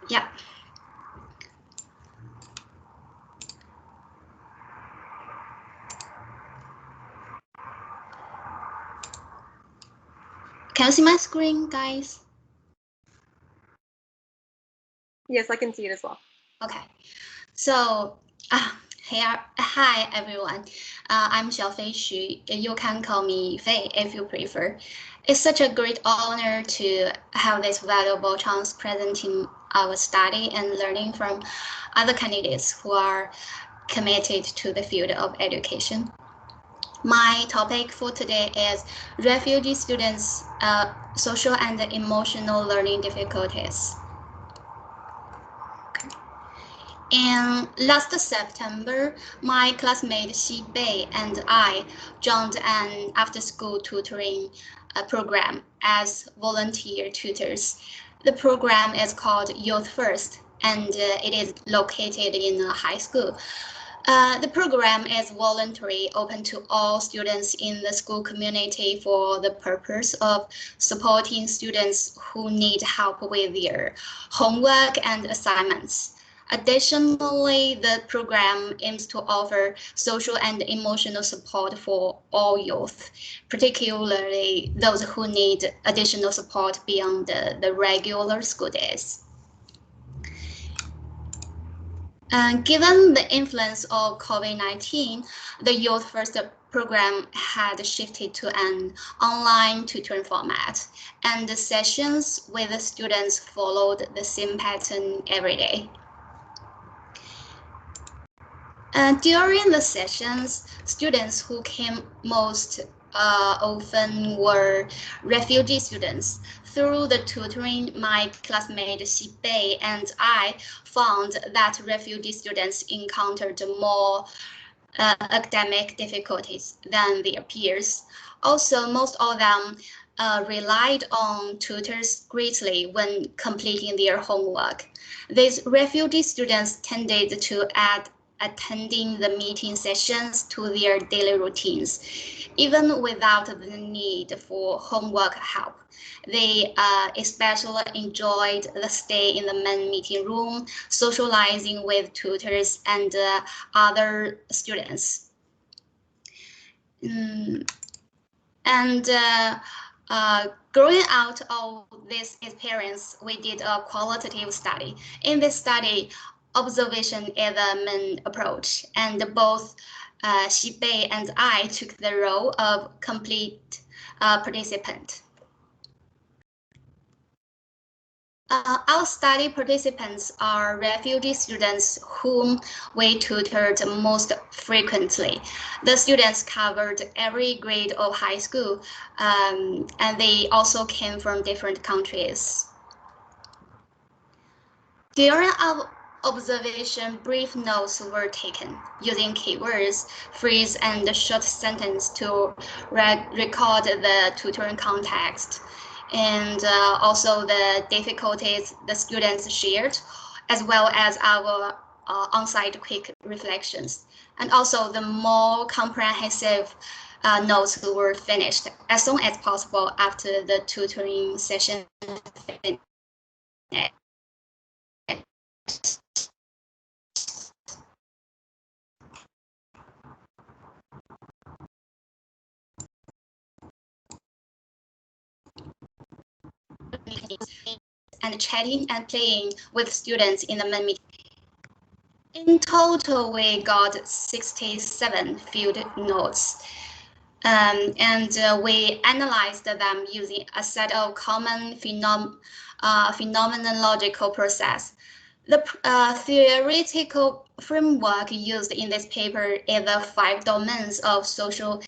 Yeah. Can you see my screen, guys? Yes, I can see it as well. Okay. So, hi everyone. I'm Xiaofei Xu. You can call me Fei if you prefer. It's such a great honor to have this valuable chance presenting our study and learning from other candidates who are committed to the field of education. My topic for today is refugee students' social and emotional learning difficulties. And last September, my classmate Xi Bei and I joined an after-school tutoring program as volunteer tutors. The program is called Youth First, and it is located in a high school. The program is voluntary, open to all students in the school community for the purpose of supporting students who need help with their homework and assignments. Additionally, the program aims to offer social and emotional support for all youth, particularly those who need additional support beyond the regular school days. Given the influence of COVID-19, the Youth First program had shifted to an online tutoring format, and the sessions with the students followed the same pattern every day. During the sessions, students who came most often were refugee students. Through the tutoring, my classmate Xi Bei and I found that refugee students encountered more academic difficulties than their peers. Also, most of them relied on tutors greatly when completing their homework. These refugee students tended to add attending the meeting sessions to their daily routines, even without the need for homework help. They especially enjoyed the stay in the main meeting room, socializing with tutors and other students. Growing out of this experience, we did a qualitative study. In this study, observation is the main approach, and both Xi Bei and I took the role of complete participant. Our study participants are refugee students whom we tutored most frequently. The students covered every grade of high school, and they also came from different countries. During our observation, brief notes were taken using keywords, phrase, and short sentence to record the tutoring context, and also the difficulties the students shared, as well as our on-site quick reflections. And also the more comprehensive notes were finished as soon as possible after the tutoring session finished. And chatting and playing with students in the main meeting. In total, we got 67 field notes. And we analyzed them using a set of common phenomenological process. The theoretical framework used in this paper is the 5 domains of social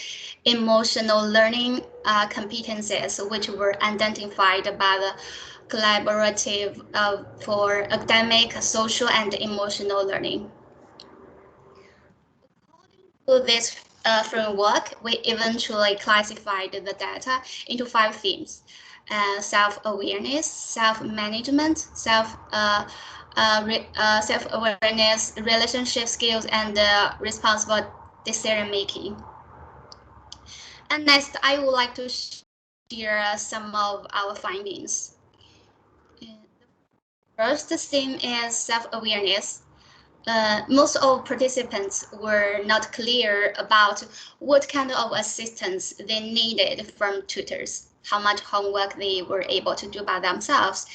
emotional learning competencies, which were identified by the collaborative for academic, social, and emotional learning. According to this framework, we eventually classified the data into 5 themes: self-awareness, self-management, self-awareness, relationship skills, and responsible decision-making. And next, I would like to share some of our findings. First theme is self-awareness. Most of participants were not clear about what kind of assistance they needed from tutors, how much homework they were able to do by themselves,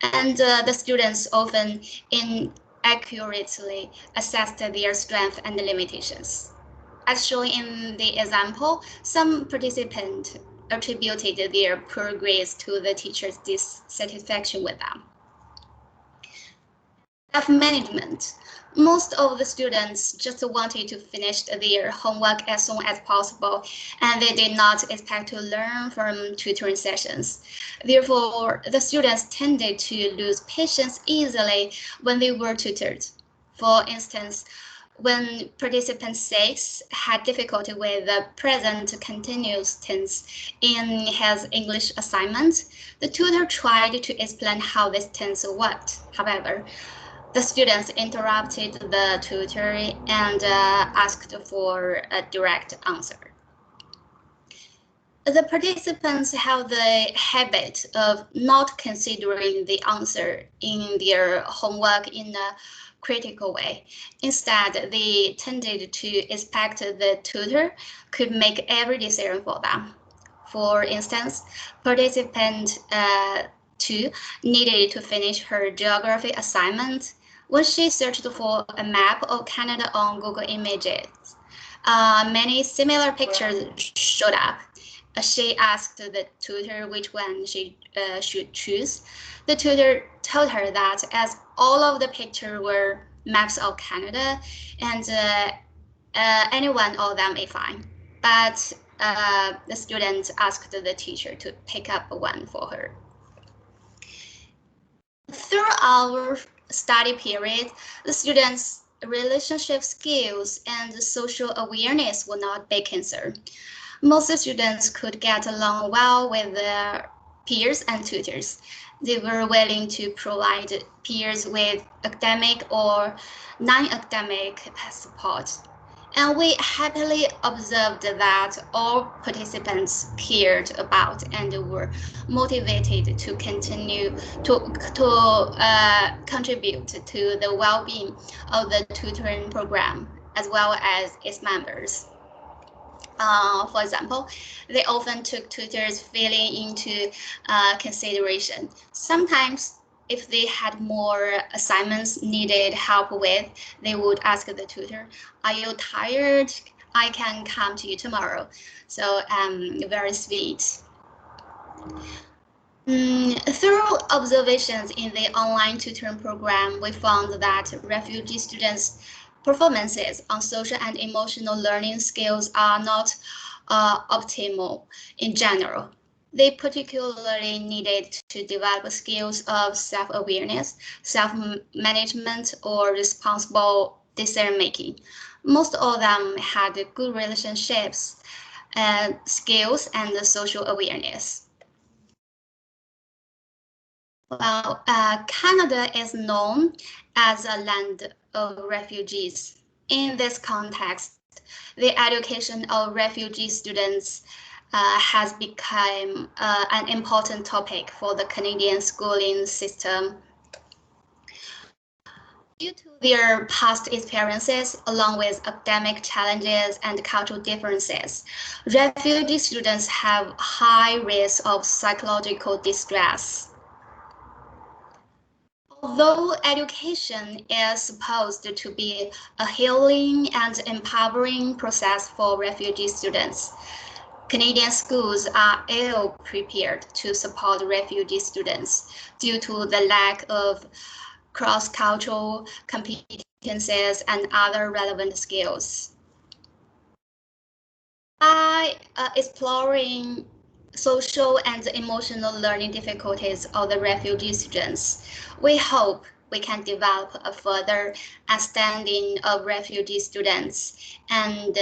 and the students often inaccurately assessed their strengths and limitations. As shown in the example, some participants attributed their poor grades to the teacher's dissatisfaction with them. Self-management. Most of the students just wanted to finish their homework as soon as possible, and they did not expect to learn from tutoring sessions. Therefore, the students tended to lose patience easily when they were tutored. For instance, when participant 6 had difficulty with the present continuous tense in his English assignment, the tutor tried to explain how this tense worked. However, the students interrupted the tutor and asked for a direct answer. The participants have the habit of not considering the answer in their homework in a critical way. Instead, they tended to expect the tutor could make every decision for them. For instance, participant 2 needed to finish her geography assignment. When she searched for a map of Canada on Google Images, many similar pictures showed up. She asked the tutor which one she should choose. The tutor told her that as all of the pictures were maps of Canada, and any one of them is fine. But the student asked the teacher to pick up one for her. Through our study period, the students' relationship skills and social awareness were not big concern. Most students could get along well with their peers and tutors. They were willing to provide peers with academic or non-academic support. And we happily observed that all participants cared about and were motivated to continue to contribute to the well-being of the tutoring program as well as its members. For example, they often took tutors' feeling into consideration. Sometimes, if they had more assignments needed help with, they would ask the tutor, "Are you tired? I can come to you tomorrow." So, very sweet. Through observations in the online tutoring program, we found that refugee students' performances on social and emotional learning skills are not optimal in general. They particularly needed to develop skills of self-awareness, self-management, or responsible decision-making. Most of them had good relationships, skills, and social awareness. Well, Canada is known as a land of refugees. In this context, the education of refugee students has become an important topic for the Canadian schooling system. Due to their past experiences, along with academic challenges and cultural differences, refugee students have high risk of psychological distress. Although education is supposed to be a healing and empowering process for refugee students, Canadian schools are ill-prepared to support refugee students due to the lack of cross-cultural competencies and other relevant skills. By exploring social and emotional learning difficulties of the refugee students, we hope we can develop a further understanding of refugee students and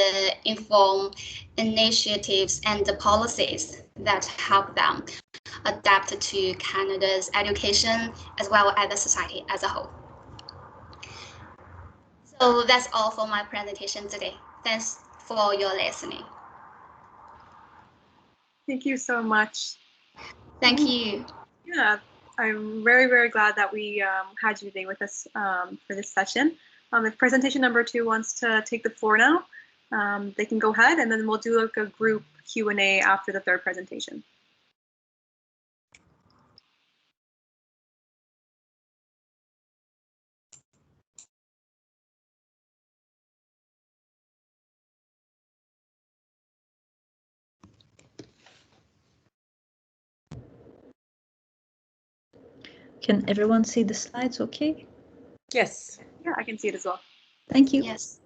inform initiatives and policies that help them adapt to Canada's education as well as the society as a whole. So that's all for my presentation today. Thanks for your listening. Thank you so much. Thank you. Yeah, I'm very, very glad that we had you today with us for this session. If presentation number 2 wants to take the floor now, they can go ahead, and then we'll do like a group Q&A after the 3rd presentation. Can everyone see the slides okay? Yes. Yeah, I can see it as well. Thank you. Yes.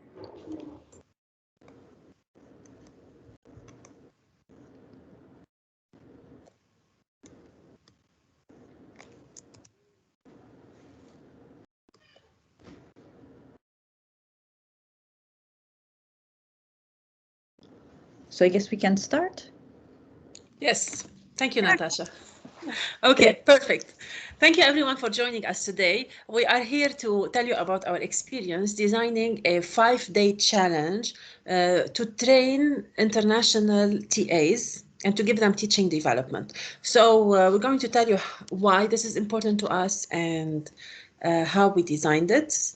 So I guess we can start. Yes. Thank you, Natasha. Okay, perfect. Thank you everyone for joining us today. We are here to tell you about our experience designing a 5-day challenge to train international TAs and to give them teaching development. So we're going to tell you why this is important to us and how we designed it.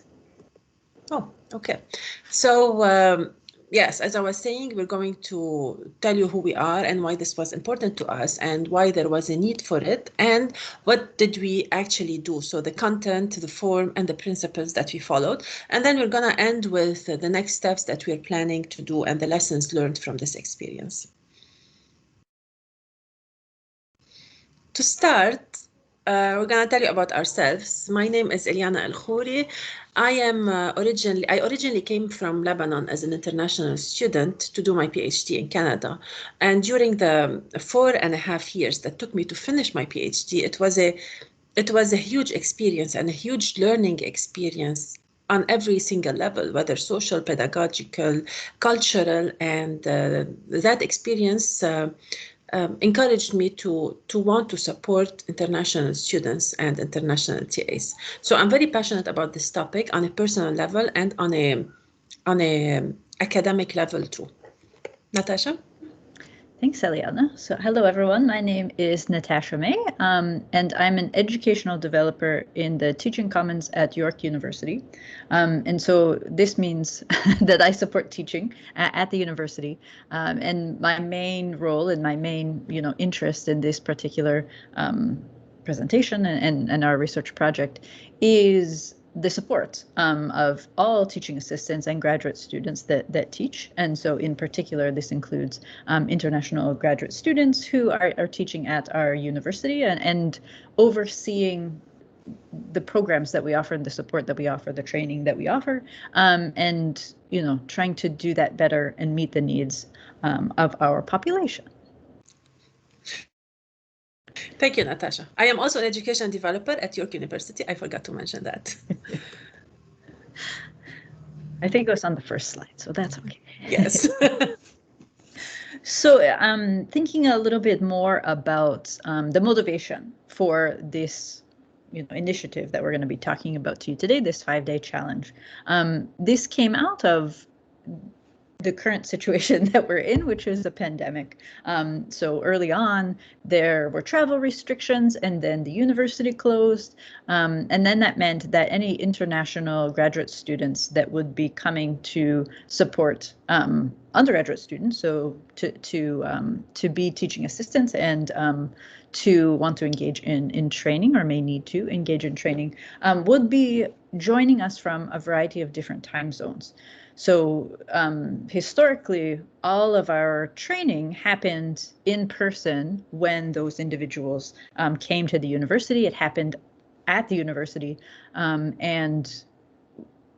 Oh, okay. So yes, as I was saying, we're going to tell you who we are and why this was important to us and why there was a need for it and what did we actually do. So the content, the form, and the principles that we followed. And then we're going to end with the next steps that we're planning to do and the lessons learned from this experience. To start, we're going to tell you about ourselves. My name is Eliana El Khouri. I originally came from Lebanon as an international student to do my PhD in Canada. And during the 4.5 years that took me to finish my PhD, it was a huge experience and a huge learning experience on every single level, whether social, pedagogical, cultural, and that experience encouraged me to want to support international students and international TAs. So I'm very passionate about this topic on a personal level and on a academic level too. Natasha? Thanks, Eliana. So hello, everyone. My name is Natasha May, and I'm an educational developer in the Teaching Commons at York University. And so this means that I support teaching at the university. And my main role and my main, interest in this particular presentation and our research project is the support of all teaching assistants and graduate students that teach. And so in particular, this includes international graduate students who are teaching at our university and overseeing the programs that we offer and the support that we offer, the training that we offer, and trying to do that better and meet the needs of our population. Thank you, Natasha. I am also an education developer at York University. I forgot to mention that. I think it was on the first slide, so that's okay. Yes. So thinking a little bit more about the motivation for this initiative that we're going to be talking about to you today, this 5-day challenge. This came out of the current situation that we're in, which is a pandemic. So early on, there were travel restrictions, and then the university closed. And then that meant that any international graduate students that would be coming to support undergraduate students, so to be teaching assistants and to want to engage in training or may need to engage in training, would be joining us from a variety of different time zones. So historically, all of our training happened in person when those individuals came to the university. It happened at the university, and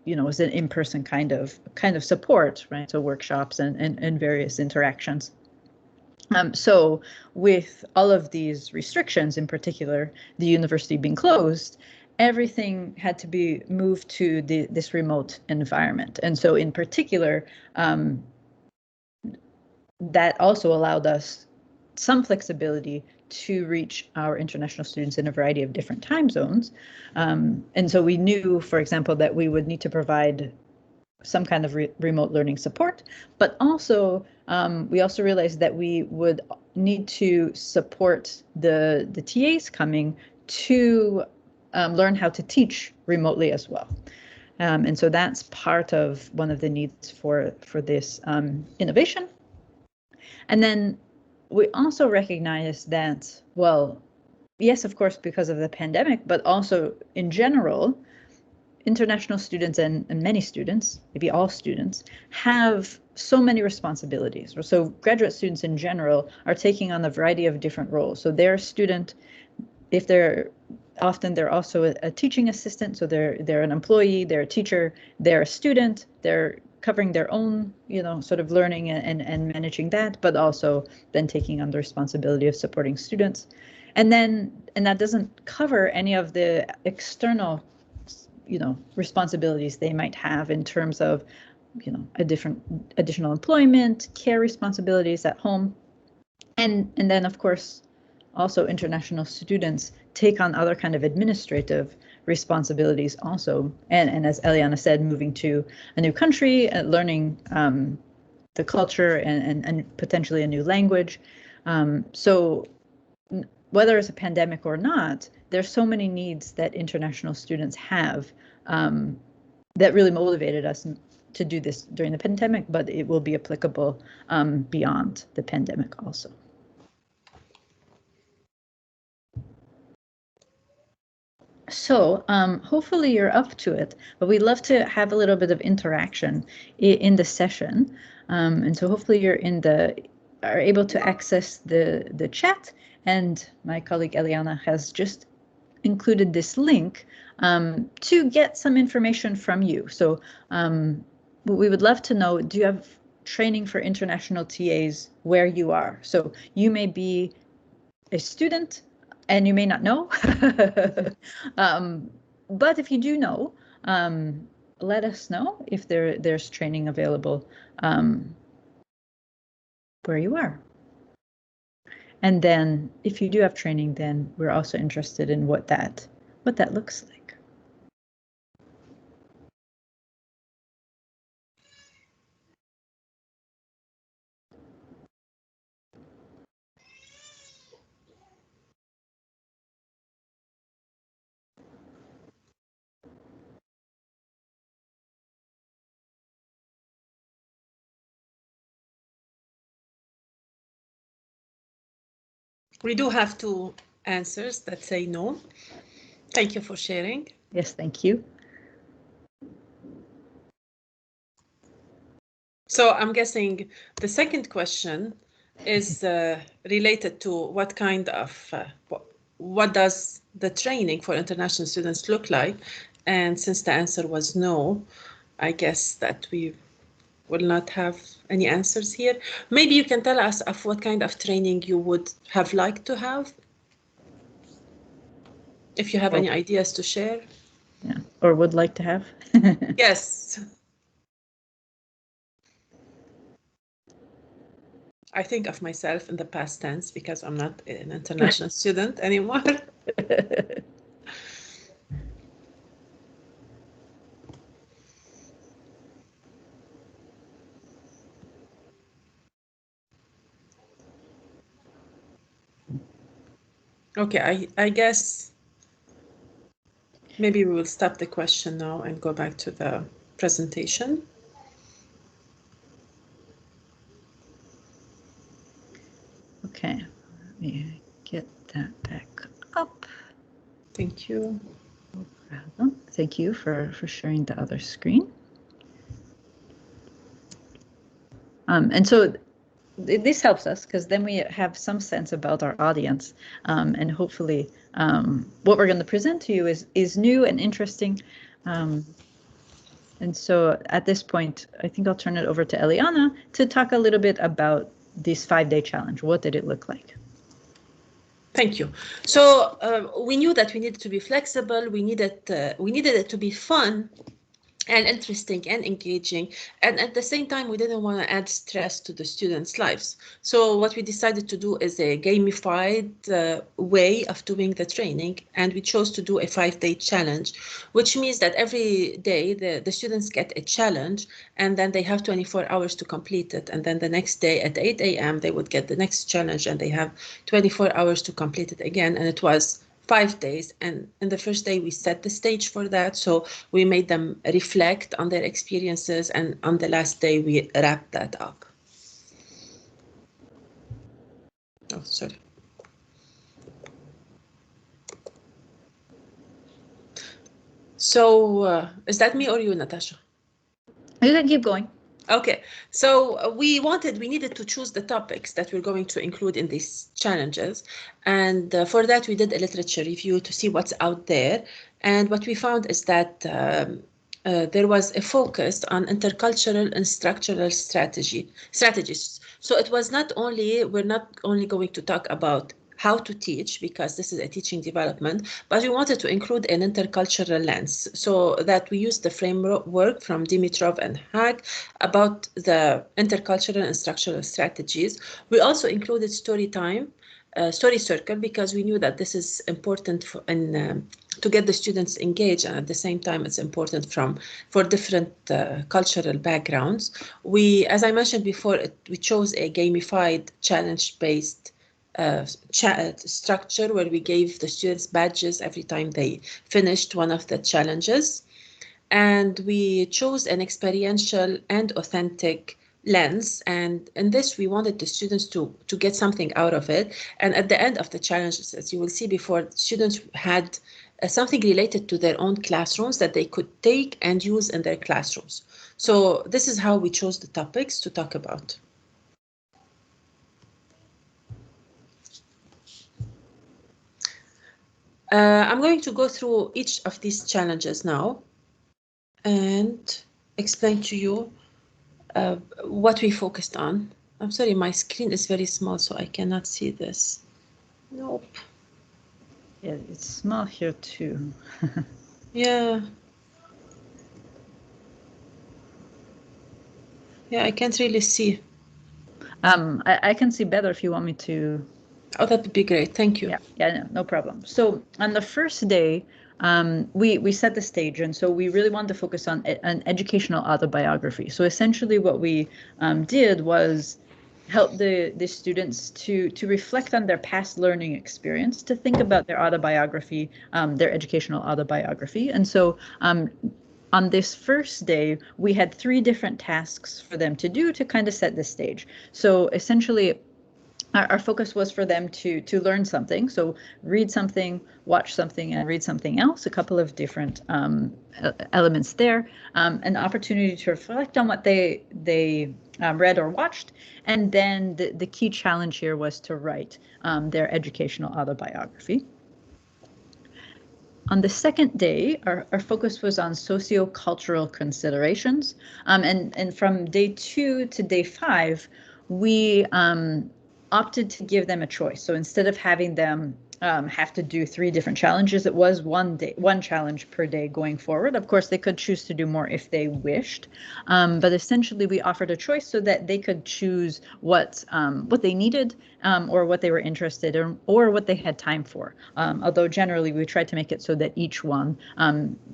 was an in-person kind of support, right? So workshops and various interactions. So with all of these restrictions, in particular, the university being closed, everything had to be moved to this remote environment. And so in particular, that also allowed us some flexibility to reach our international students in a variety of different time zones. And so we knew, for example, that we would need to provide some kind of remote learning support, but also we also realized that we would need to support the TAs coming to learn how to teach remotely as well. And so that's part of one of the needs for this innovation. And then we also recognize that, well, yes, of course, because of the pandemic, but also in general, international students and many students, maybe all students, have so many responsibilities. So graduate students in general are taking on a variety of different roles. So they're a student, if they're often they're also a teaching assistant, so they're an employee, they're a teacher, they're a student, they're covering their own, sort of learning and managing that, but also then taking on the responsibility of supporting students. And that doesn't cover any of the external, responsibilities they might have in terms of, additional employment, care responsibilities at home. And then, of course, also international students take on other kind of administrative responsibilities also. And as Eliana said, moving to a new country, learning the culture and potentially a new language. So whether it's a pandemic or not, there's so many needs that international students have that really motivated us to do this during the pandemic, but it will be applicable beyond the pandemic also. So hopefully you're up to it, but we'd love to have a little bit of interaction in the session. And so hopefully you're are able to access the chat, and my colleague Eliana has just included this link to get some information from you. So we would love to know, do you have training for international TAs where you are? So you may be a student and you may not know, but if you do know, let us know if there's training available where you are. And then if you do have training, then we're also interested in what that looks like. We do have 2 answers that say no. Thank you for sharing. Yes, thank you. So I'm guessing the second question is related to what kind of, what does the training for international students look like? And since the answer was no, I guess that we will not have any answers here. Maybe you can tell us of what kind of training you would have liked to have, if you have any ideas to share. Yeah, or would like to have. Yes. I think of myself in the past tense because I'm not an international student anymore. Okay, I guess maybe we will stop the question now and go back to the presentation. Okay, let me get that back up. Thank you. No problem. Thank you for sharing the other screen. And so this helps us because then we have some sense about our audience, and hopefully what we're going to present to you is new and interesting. And so at this point, I think I'll turn it over to Eliana to talk a little bit about this 5-day challenge. What did it look like? Thank you. So we knew that we needed to be flexible. We needed it to be fun and interesting and engaging, and at the same time we didn't want to add stress to the students' lives. So what we decided to do is a gamified way of doing the training, and we chose to do a 5-day challenge, which means that every day the students get a challenge, and then they have 24 hours to complete it, and then the next day at 8 a.m. they would get the next challenge, and they have 24 hours to complete it again. And it was 5 days, and in the first day we set the stage for that, so we made them reflect on their experiences, and on the last day we wrapped that up. Oh, sorry. So is that me or you, Natasha? You can keep going. Okay, so we needed to choose the topics that we're going to include in these challenges. And for that, we did a literature review to see what's out there. And what we found is that there was a focus on intercultural and structural strategies. So it was we're not only going to talk about how to teach, because this is a teaching development, but we wanted to include an intercultural lens, so that we used the framework from Dimitrov and Haag about the intercultural and structural strategies. We also included story time, story circle, because we knew that this is important to get the students engaged, and at the same time it's important for different cultural backgrounds. As I mentioned before, we chose a gamified challenge-based structure where we gave the students badges every time they finished one of the challenges. And we chose an experiential and authentic lens. And in this, we wanted the students to get something out of it. And at the end of the challenges, as you will see before, students had something related to their own classrooms that they could take and use in their classrooms. So this is how we chose the topics to talk about. I'm going to go through each of these challenges now and explain to you what we focused on. I'm sorry, my screen is very small, so I cannot see this. Nope. Yeah, it's small here too. Yeah. Yeah, I can't really see. I can see better if you want me to. Oh, that would be great. Thank you. Yeah, no problem. So on the first day, we set the stage, and so we really wanted to focus on an educational autobiography. So essentially what we did was help the students to reflect on their past learning experience, to think about their autobiography, their educational autobiography. And so on this first day, we had 3 different tasks for them to do to kind of set the stage. So essentially, our focus was for them to learn something. So read something, watch something, and read something else, a couple of different elements there. An opportunity to reflect on what they read or watched. And then the key challenge here was to write their educational autobiography. On the second day, our focus was on sociocultural considerations. And from day 2 to day 5, we opted to give them a choice. So instead of having them have to do 3 different challenges, it was one challenge per day going forward. Of course, they could choose to do more if they wished, but essentially we offered a choice so that they could choose what they needed or what they were interested in or what they had time for. Although generally we tried to make it so that each one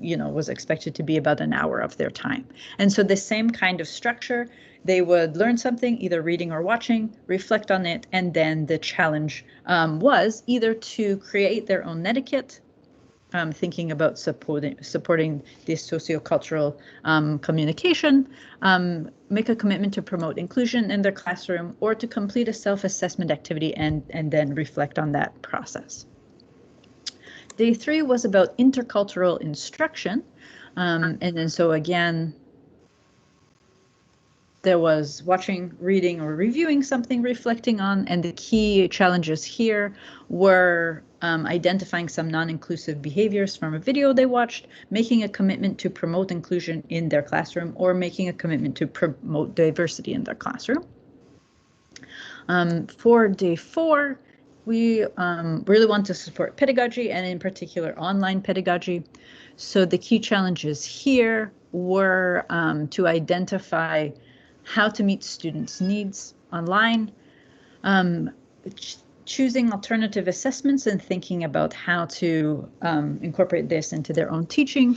was expected to be about an hour of their time. And so the same kind of structure. They would learn something, either reading or watching, reflect on it, and then the challenge was either to create their own etiquette, thinking about supporting this sociocultural communication, make a commitment to promote inclusion in their classroom, or to complete a self-assessment activity and then reflect on that process. Day 3 was about intercultural instruction, and then so again, there was watching, reading, or reviewing something, reflecting on, and the key challenges here were identifying some non-inclusive behaviors from a video they watched, making a commitment to promote inclusion in their classroom, or making a commitment to promote diversity in their classroom. For day 4, we really want to support pedagogy, and in particular online pedagogy. So the key challenges here were to identify how to meet students' needs online, choosing alternative assessments and thinking about how to incorporate this into their own teaching,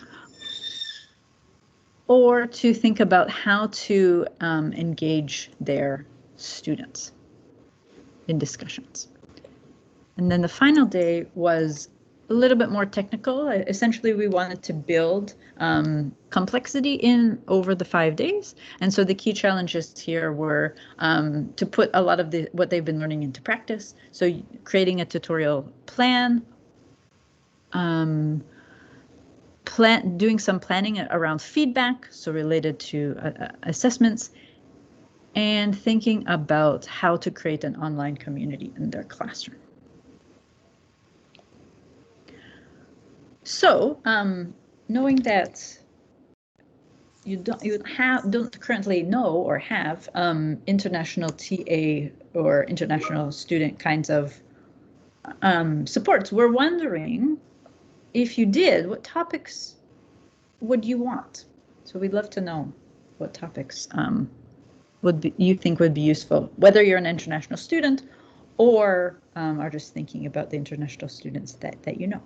or to think about how to engage their students in discussions. And then the final day was a little bit more technical. Essentially, we wanted to build complexity in over the 5 days. And so the key challenges here were to put a lot of what they've been learning into practice. So creating a tutorial plan, doing some planning around feedback, so related to assessments, and thinking about how to create an online community in their classroom. So, knowing that you don't currently know or have international TA or international student kinds of supports, we're wondering if you did, what topics would you want? So we'd love to know what topics you think would be useful, whether you're an international student or are just thinking about the international students that you know.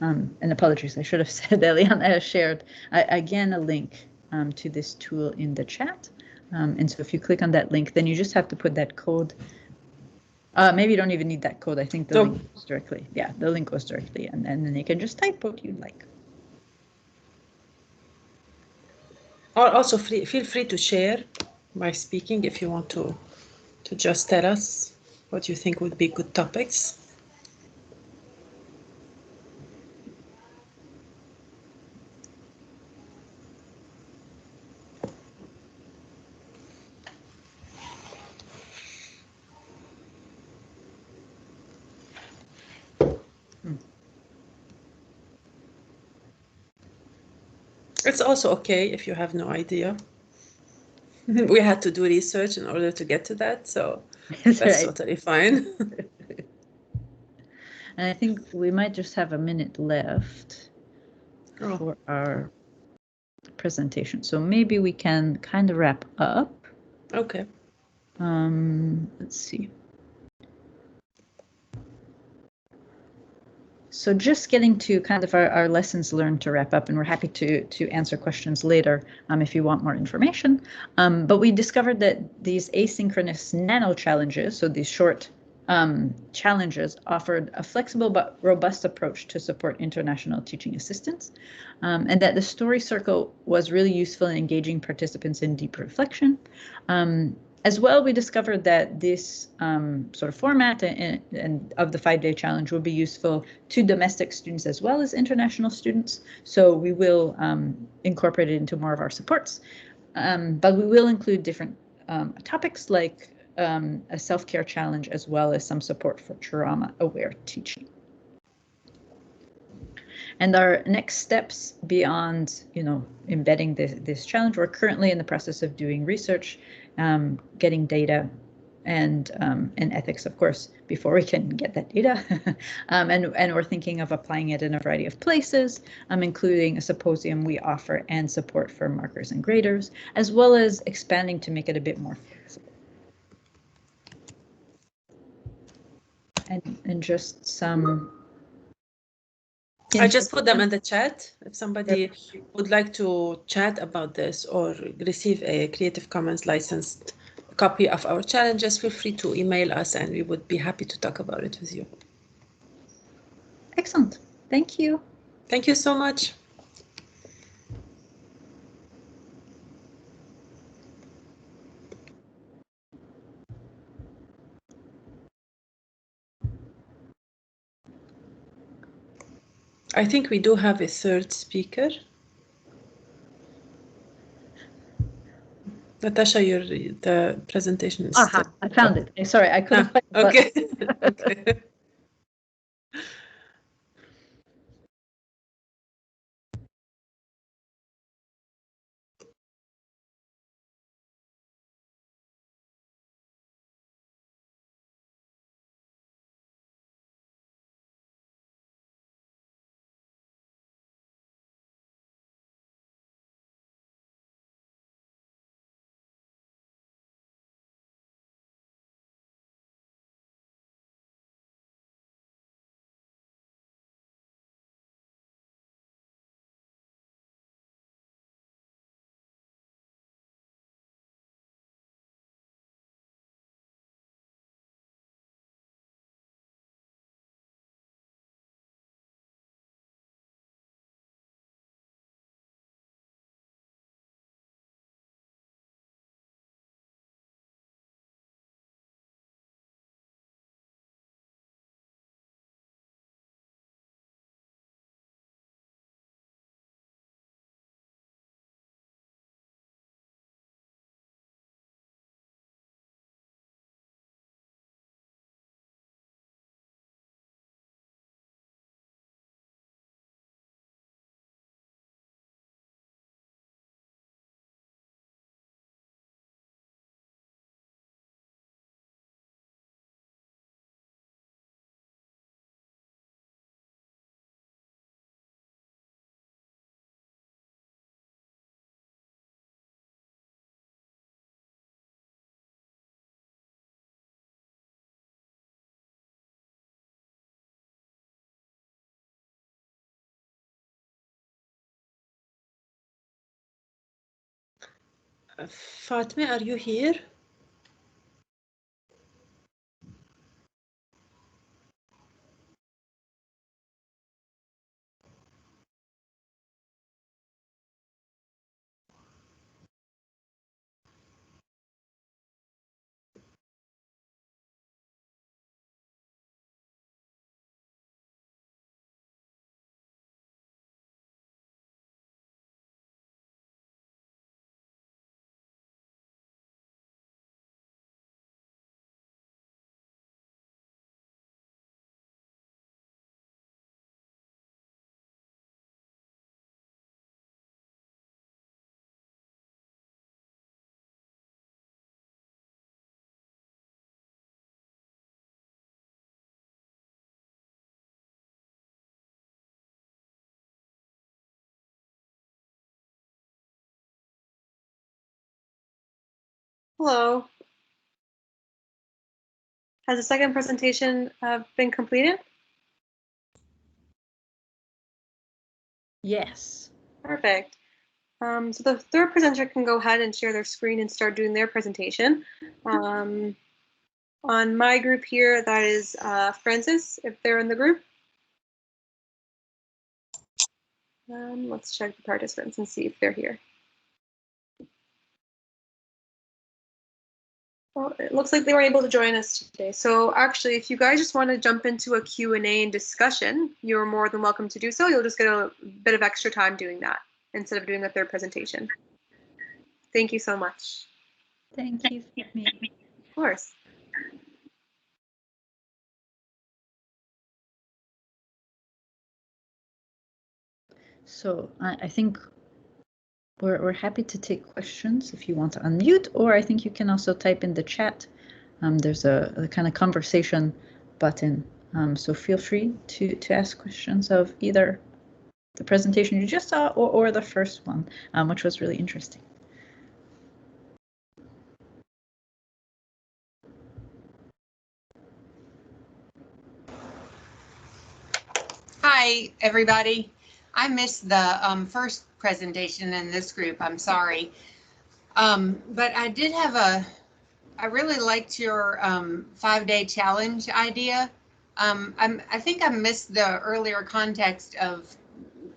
And apologies, I should have said Eliana has shared again a link to this tool in the chat. And so if you click on that link, then you just have to put that code. Maybe you don't even need that code. I think the link goes directly. Yeah, the link goes directly, and then you can just type what you'd like. Also, feel free to share by speaking if you want to just tell us what you think would be good topics. It's also okay if you have no idea. We had to do research in order to get to that, so that's right. Totally fine. And I think we might just have a minute left for our presentation. So maybe we can kind of wrap up. Okay. Let's see. So just getting to kind of our lessons learned to wrap up, and we're happy to answer questions later if you want more information. But we discovered that these asynchronous nano challenges, so these short challenges, offered a flexible but robust approach to support international teaching assistants, and that the story circle was really useful in engaging participants in deep reflection. As well, we discovered that this sort of format and of the 5-day challenge will be useful to domestic students as well as international students. So we will incorporate it into more of our supports, but we will include different topics like a self-care challenge as well as some support for trauma-aware teaching. And our next steps beyond, embedding this challenge, we're currently in the process of doing research, getting data, and ethics, of course, before we can get that data. And we're thinking of applying it in a variety of places, including a symposium we offer and support for markers and graders, as well as expanding to make it a bit more flexible. And just some. I just put them in the chat. If somebody would like to chat about this or receive a Creative Commons licensed copy of our challenges, feel free to email us and we would be happy to talk about it with you. Excellent. Thank you. Thank you so much. I think we do have a third speaker. Natasha, the presentation is still... I found it. Sorry, I couldn't find it. Okay. Okay. Fatma, are you here? Hello. Has the second presentation been completed? Yes. Perfect. So the third presenter can go ahead and share their screen and start doing their presentation. On my group here, that is Francis, if they're in the group. Let's check the participants and see if they're here. Well, it looks like they were able to join us today. So actually, if you guys just want to jump into a Q&A and discussion, you're more than welcome to do so. You'll just get a bit of extra time doing that instead of doing the third presentation. Thank you so much. Thank you, Fatma. Of course. So I think we're happy to take questions if you want to unmute, or I think you can also type in the chat. There's a kind of conversation button, so feel free to ask questions of either the presentation you just saw or the first one, which was really interesting. Hi, everybody. I missed the first presentation in this group. I'm sorry. But I did have I really liked your 5-day challenge idea. I think I missed the earlier context of,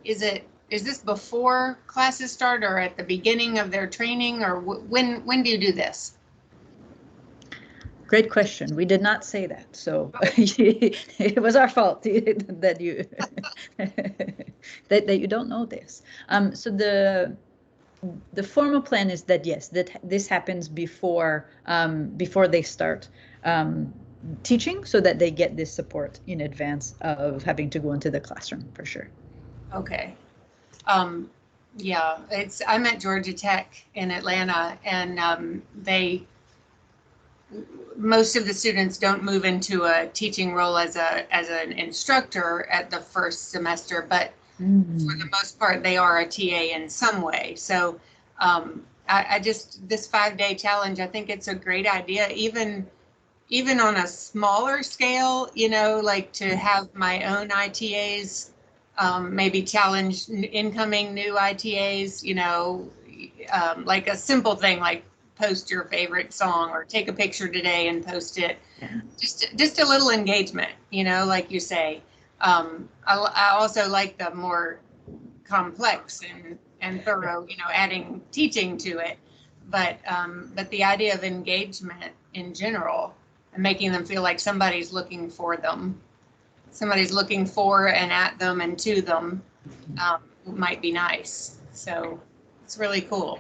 is this before classes start or at the beginning of their training, or when do you do this? Great question. We did not say that, so it was our fault that you that you don't know this. So the formal plan is that yes, that this happens before before they start teaching, so that they get this support in advance of having to go into the classroom, for sure. Okay. Yeah, I'm at Georgia Tech in Atlanta, and most of the students don't move into a teaching role as an instructor at the first semester, but for the most part, they are a TA in some way. So I just, this 5-day challenge, I think it's a great idea, even on a smaller scale, you know, like to have my own ITAs, maybe challenge incoming new ITAs, you know, like a simple thing like post your favorite song or take a picture today and post it. Yeah. Just a little engagement, you know, like you say. I also like the more complex and thorough, you know, adding teaching to it. But the idea of engagement in general and making them feel like somebody's looking for them, somebody's looking for and at them and to them, might be nice. So it's really cool.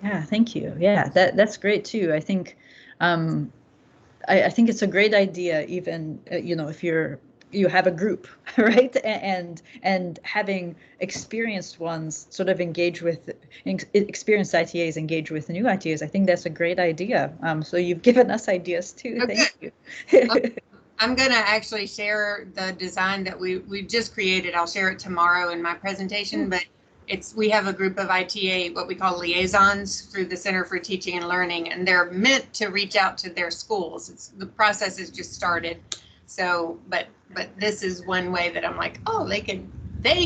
Yeah, thank you. Yeah, that's great too. I think I think it's a great idea, even you know, if you have a group, right, and having experienced ones sort of engage with experienced ITAs engage with new ITAs. I think that's a great idea. So you've given us ideas too. Okay. Thank you. I'm going to actually share the design that we just created. I'll share it tomorrow in my presentation, but we have a group of ITA, what we call liaisons, through the Center for Teaching and Learning, and they're meant to reach out to their schools. The process has just started. So, but this is one way that I'm like, oh, they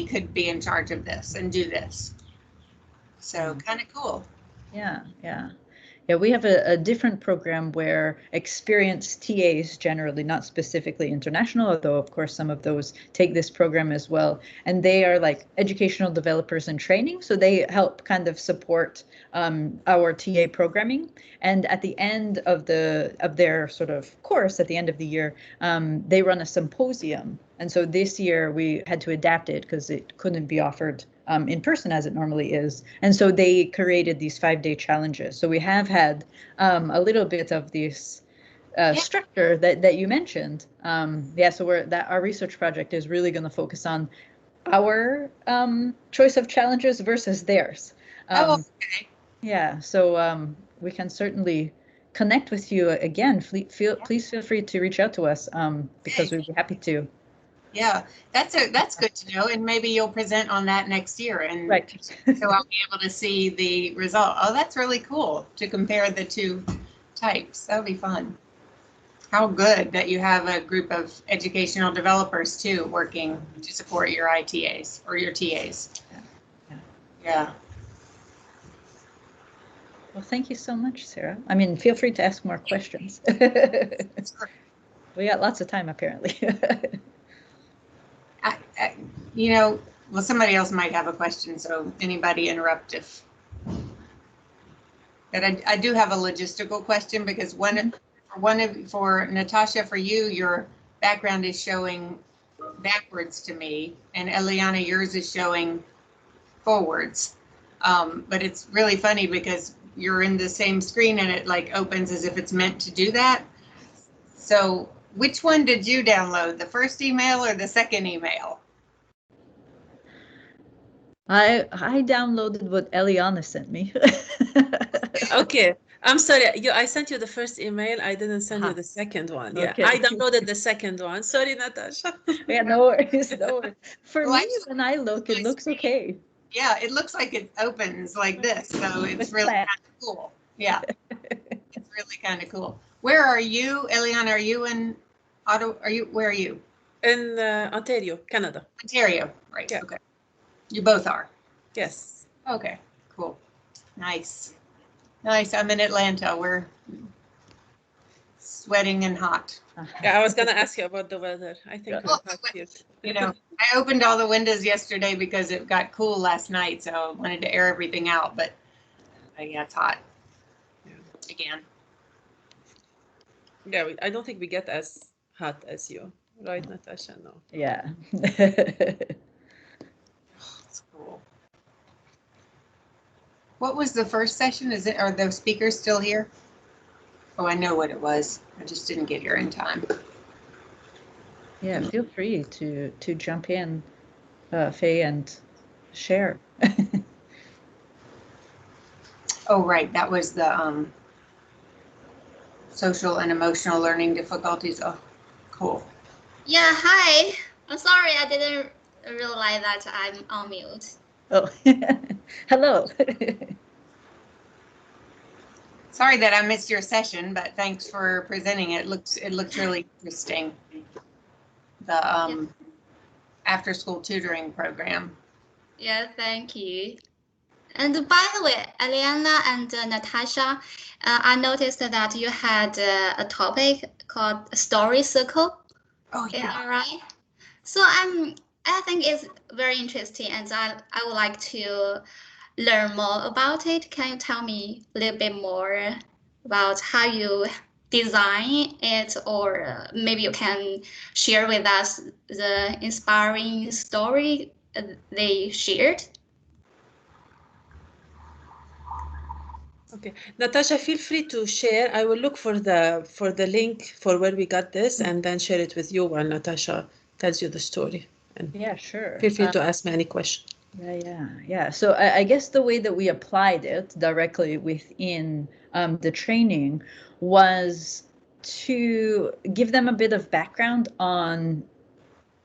could be in charge of this and do this. So kind of cool. Yeah, yeah. Yeah, we have a different program where experienced TAs generally, not specifically international, although of course some of those take this program as well. And they are like educational developers in training. So they help kind of support our TA programming. And at the end of their sort of course, at the end of the year, they run a symposium. And so this year we had to adapt it because it couldn't be offered in person as it normally is. And so they created these 5-day challenges. So we have had a little bit of this structure that you mentioned. Yeah, so our research project is really going to focus on our choice of challenges versus theirs. Okay. Yeah, so we can certainly connect with you again. Please feel free to reach out to us because we'd be happy to. Yeah, that's good to know, and maybe you'll present on that next year, and right. So I'll be able to see the result. Oh, that's really cool to compare the two types. That'll be fun. How good that you have a group of educational developers too working to support your ITAs or your TAs. Yeah. Well, thank you so much, Sarah. I mean, feel free to ask more questions. We got lots of time, apparently. Well, somebody else might have a question, so anybody interrupt if. But I do have a logistical question because for Natasha, for you, your background is showing backwards to me, and Eliana, yours is showing forwards. But it's really funny because you're in the same screen and it like opens as if it's meant to do that. So which one did you download, the first email or the second email? I downloaded what Eliana sent me. Okay, I'm sorry. I sent you the first email. I didn't send you the second one. Yeah, okay. I downloaded the second one. Sorry, Natasha. Yeah, no worries, no worries. For me, when I look, it looks okay. Yeah, it looks like it opens like this, so it's really kind of cool. Yeah, it's really kind of cool. Where are you, Eliana? Are you in Ottawa? Where are you? In Ontario, Canada. Ontario, right? Yeah. Okay. You both are. Yes. Okay. Cool. Nice. Nice. I'm in Atlanta. We're sweating and hot. Yeah, I was gonna ask you about the weather. I think we're quite cute. I opened all the windows yesterday because it got cool last night, so I wanted to air everything out, but yeah, it's hot again. Yeah, I don't think we get as hot as you, right, Natasha? No. Yeah. It's cool. What was the first session? Are those speakers still here? Oh, I know what it was. I just didn't get here in time. Yeah, feel free to jump in, Faye, and share. Oh, right. That was the social and emotional learning difficulties. Oh, cool. Yeah, hi. I'm sorry, I didn't realize that I'm on mute. Oh, hello. Sorry that I missed your session, but thanks for presenting it. It looks really interesting. The after school tutoring program. Yeah, thank you. And by the way, Eliana and Natasha, I noticed that you had a topic called Story Circle. Oh yeah. Is that right? So I think it's very interesting, and I would like to learn more about it. Can you tell me a little bit more about how you design it, or maybe you can share with us the inspiring story they shared? Okay, Natasha, feel free to share. I will look for the link for where we got this and then share it with you while Natasha tells you the story. And yeah, sure. Feel free to ask me any question. Yeah. So I guess the way that we applied it directly within the training was to give them a bit of background on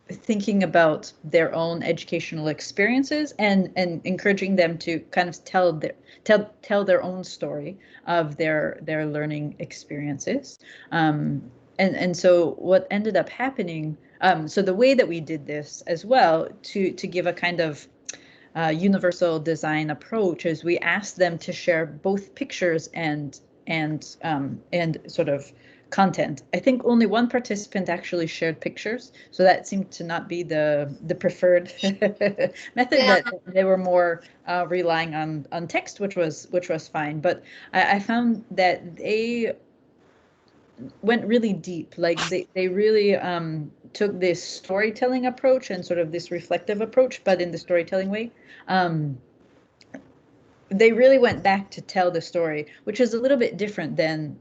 thinking about their own educational experiences and encouraging them to kind of tell their own story of their learning experiences. And so what ended up happening, so the way that we did this as well to give a kind of universal design approach is we asked them to share both pictures and sort of content. I think only one participant actually shared pictures, so that seemed to not be the preferred method. Yeah. That they were more relying on text, which was fine. But I found that they went really deep. Like they really took this storytelling approach and sort of this reflective approach, but in the storytelling way. They really went back to tell the story, which is a little bit different than,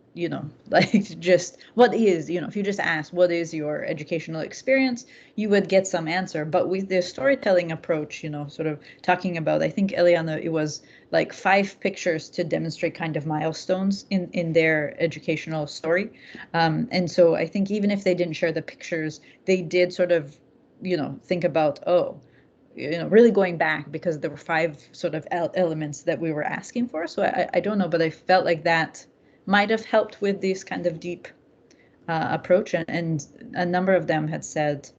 like just what is, if you just ask what is your educational experience, you would get some answer. But with the storytelling approach, sort of talking about, I think Eliana, it was like 5 pictures to demonstrate kind of milestones in their educational story. And so I think even if they didn't share the pictures, they did sort of, think about, really going back, because there were 5 sort of elements that we were asking for. So I don't know, but I felt like that might have helped with this kind of deep approach. And a number of them had said,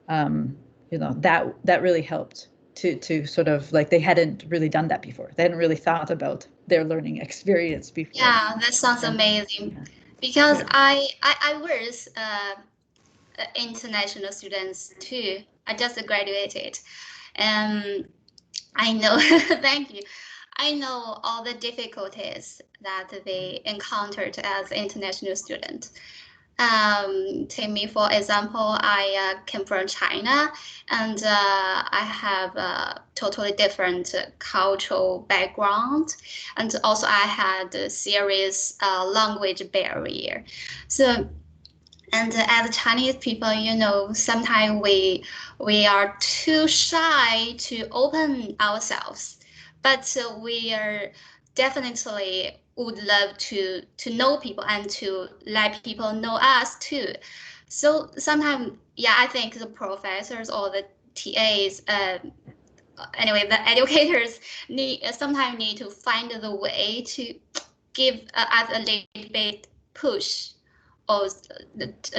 that really helped to sort of like, they hadn't really done that before. They hadn't really thought about their learning experience before. Yeah, that sounds amazing. Yeah. Because I was international students too. I just graduated. I know, thank you. I know all the difficulties that they encountered as international students. Take me for example, I came from China, and I have a totally different cultural background, and also I had a serious language barrier. So, and as Chinese people, sometimes we are too shy to open ourselves, but we are definitely would love to know people and to let people know us too. So sometimes, I think the professors or the TAs, anyway, the educators sometimes need to find the way to give us a little bit push, or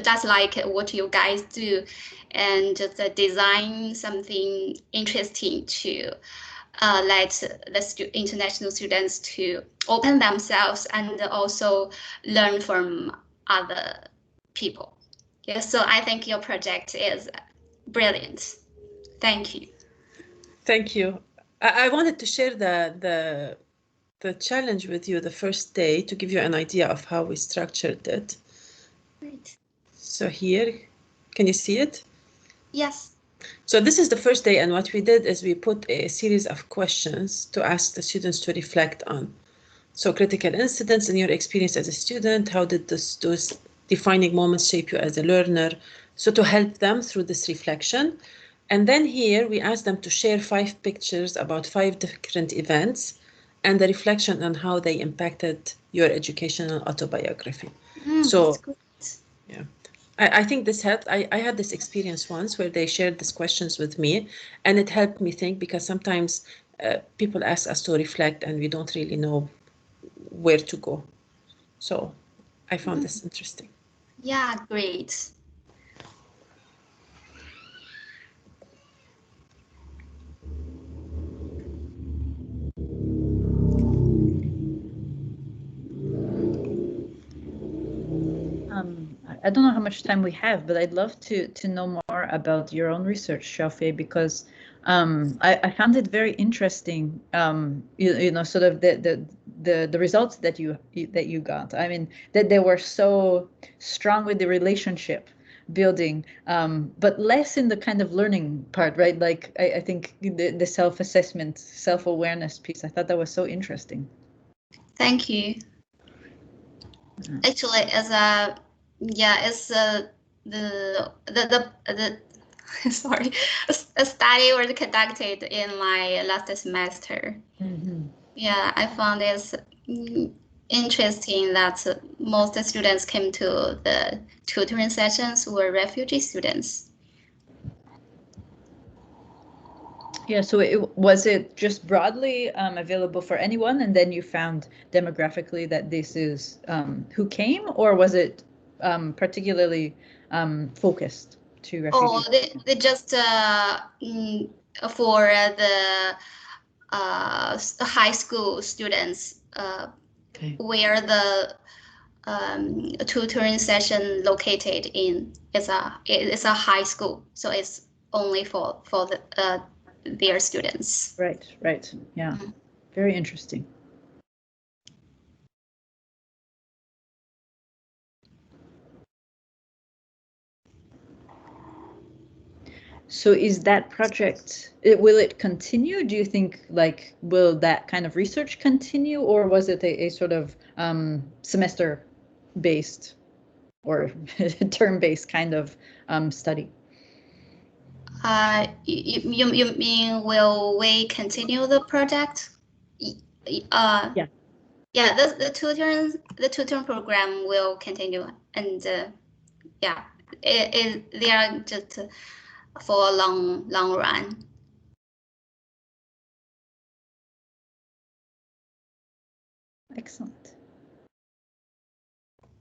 just like what you guys do, and just design something interesting to let the international students to open themselves and also learn from other people. Yeah, so I think your project is brilliant. Thank you. Thank you. I wanted to share the challenge with you the first day to give you an idea of how we structured it. Great. So here, can you see it? Yes. So this is the first day, and what we did is we put a series of questions to ask the students to reflect on. So critical incidents in your experience as a student, how did those defining moments shape you as a learner? So to help them through this reflection. And then here we asked them to share 5 pictures about 5 different events and the reflection on how they impacted your educational autobiography. So, yeah, I think this helped. I had this experience once where they shared these questions with me, and it helped me think, because sometimes people ask us to reflect and we don't really know where to go. So I found this interesting. Yeah, great. I don't know how much time we have, but I'd love to know more about your own research, Xiaofei, because I found it very interesting. Sort of the results that you got. I mean, that they were so strong with the relationship building, but less in the kind of learning part, right? Like I think the self-assessment, self-awareness piece. I thought that was so interesting. Thank you. Actually, it's the sorry, a study was conducted in my last semester. Yeah, I found it interesting that most students came to the tutoring sessions were refugee students. Yeah, so was it just broadly available for anyone, and then you found demographically that this is who came, or was it particularly focused to refugees? Oh, they just for the high school students Okay. where the tutoring session located in. It's a high school, so it's only for their students. Right, right. Yeah. Very interesting. So is that project, will it continue? Do you think, like, will that kind of research continue, or was it a sort of semester-based or term-based kind of study? You mean will we continue the project? Yeah. Yeah, the tutoring program will continue, and yeah, they are just for a long run. Excellent.